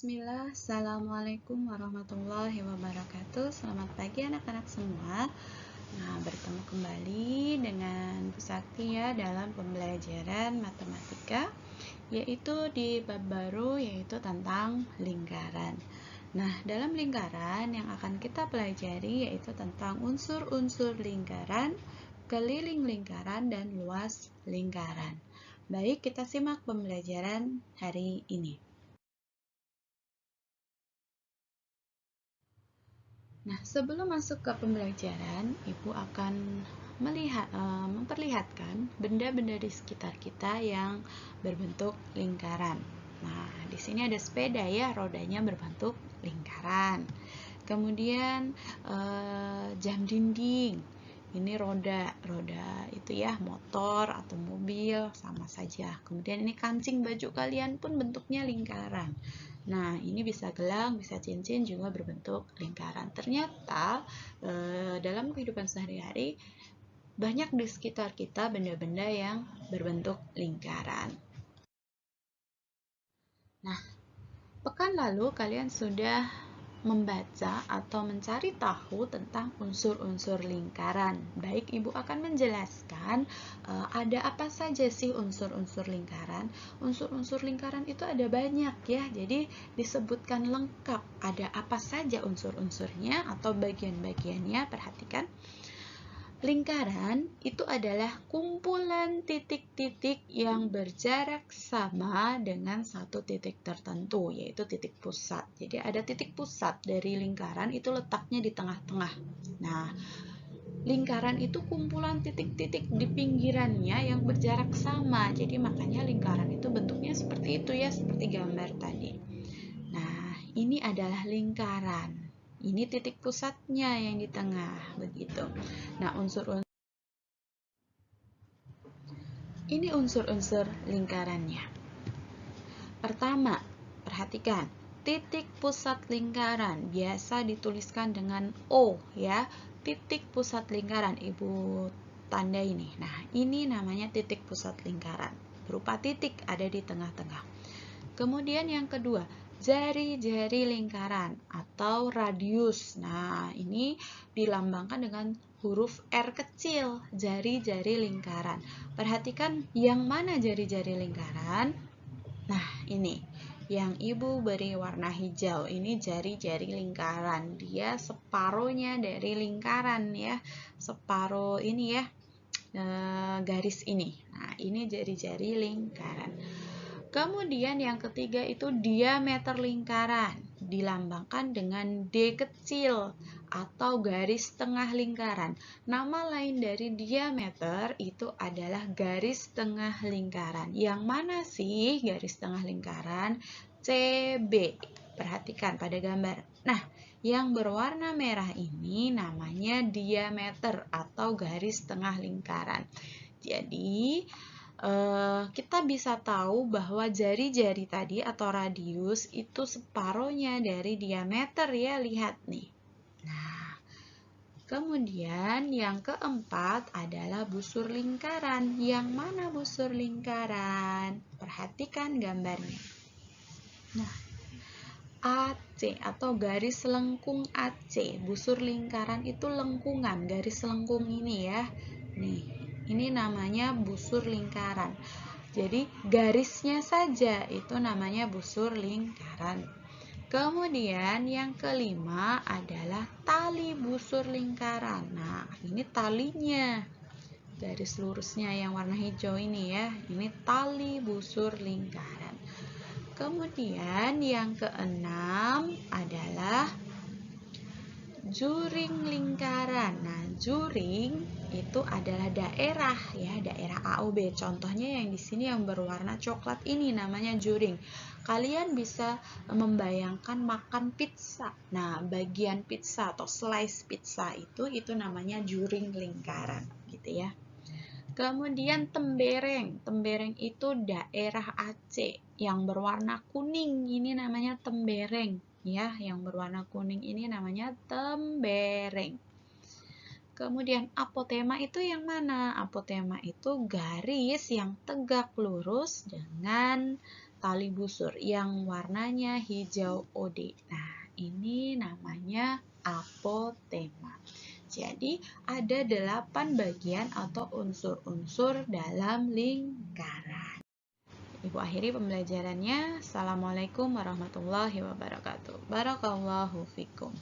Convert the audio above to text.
Bismillah, Assalamualaikum warahmatullahi wabarakatuh. Selamat pagi anak-anak semua. Nah, bertemu kembali dengan Bu Sakti ya dalam pembelajaran matematika, yaitu di bab baru, yaitu tentang lingkaran. Nah, dalam lingkaran yang akan kita pelajari yaitu tentang unsur-unsur lingkaran, keliling lingkaran, dan luas lingkaran. Baik, kita simak pembelajaran hari ini. Nah, sebelum masuk ke pembelajaran, Ibu akan memperlihatkan benda-benda di sekitar kita yang berbentuk lingkaran. Nah, di sini ada sepeda ya, rodanya berbentuk lingkaran. Kemudian jam dinding. Ini roda itu ya, motor atau mobil sama saja. Kemudian ini kancing baju kalian pun bentuknya lingkaran. Nah, ini bisa gelang, bisa cincin juga berbentuk lingkaran. Ternyata dalam kehidupan sehari-hari banyak di sekitar kita benda-benda yang berbentuk lingkaran. Nah, pekan lalu kalian sudah membaca atau mencari tahu tentang unsur-unsur lingkaran. Baik, Ibu akan menjelaskan ada apa saja sih unsur-unsur lingkaran. Unsur-unsur lingkaran itu ada banyak ya, jadi disebutkan lengkap ada apa saja unsur-unsurnya atau bagian-bagiannya. Perhatikan. Lingkaran itu adalah kumpulan titik-titik yang berjarak sama dengan satu titik tertentu, yaitu titik pusat. Jadi ada titik pusat dari lingkaran itu letaknya di tengah-tengah. Nah, lingkaran itu kumpulan titik-titik di pinggirannya yang berjarak sama. Jadi makanya lingkaran itu bentuknya seperti itu ya, seperti gambar tadi. Nah, ini adalah lingkaran. Ini titik pusatnya yang di tengah, begitu. Nah, ini unsur-unsur lingkarannya. Pertama, perhatikan. Titik pusat lingkaran biasa dituliskan dengan O ya. Titik pusat lingkaran, Ibu tanda ini. Nah, ini namanya titik pusat lingkaran. Berupa titik ada di tengah-tengah. Kemudian yang kedua, jari-jari lingkaran atau radius. Nah, ini dilambangkan dengan huruf R kecil, jari-jari lingkaran. Perhatikan yang mana jari-jari lingkaran. Nah, ini yang Ibu beri warna hijau. Ini jari-jari lingkaran. Dia separuhnya dari lingkaran ya. Separuh ini ya, garis ini. Nah, ini jari-jari lingkaran. Kemudian yang ketiga itu diameter lingkaran, dilambangkan dengan D kecil atau garis tengah lingkaran. Nama lain dari diameter itu adalah garis tengah lingkaran. Yang mana sih garis tengah lingkaran? CB. Perhatikan pada gambar. Nah, yang berwarna merah ini namanya diameter atau garis tengah lingkaran. Jadi, kita bisa tahu bahwa jari-jari tadi atau radius itu separuhnya dari diameter ya, lihat nih. Nah, kemudian yang keempat adalah busur lingkaran. Yang mana busur lingkaran? Perhatikan gambarnya. Nah, AC atau garis lengkung AC. Busur lingkaran itu lengkungan, garis lengkung ini ya. Nih, ini namanya busur lingkaran. Jadi garisnya saja itu namanya busur lingkaran. Kemudian yang kelima adalah tali busur lingkaran. Nah, ini talinya. Garis lurusnya yang warna hijau ini ya. Ini tali busur lingkaran. Kemudian yang keenam adalah juring lingkaran. Nah, juring itu adalah daerah ya, daerah A, O, B. Contohnya yang di sini yang berwarna coklat ini namanya juring. Kalian bisa membayangkan makan pizza. Nah, bagian pizza atau slice pizza itu namanya juring lingkaran, gitu ya. Kemudian tembereng. Tembereng itu daerah Aceh yang berwarna kuning. Ini namanya tembereng ya, yang berwarna kuning ini namanya tembereng. Kemudian apotema itu yang mana? Apotema itu garis yang tegak lurus dengan tali busur yang warnanya hijau OD. Nah, ini namanya apotema. Jadi, ada 8 bagian atau unsur-unsur dalam lingkaran. Ibu akhiri pembelajarannya. Assalamualaikum warahmatullahi wabarakatuh. Barakallahu fikum.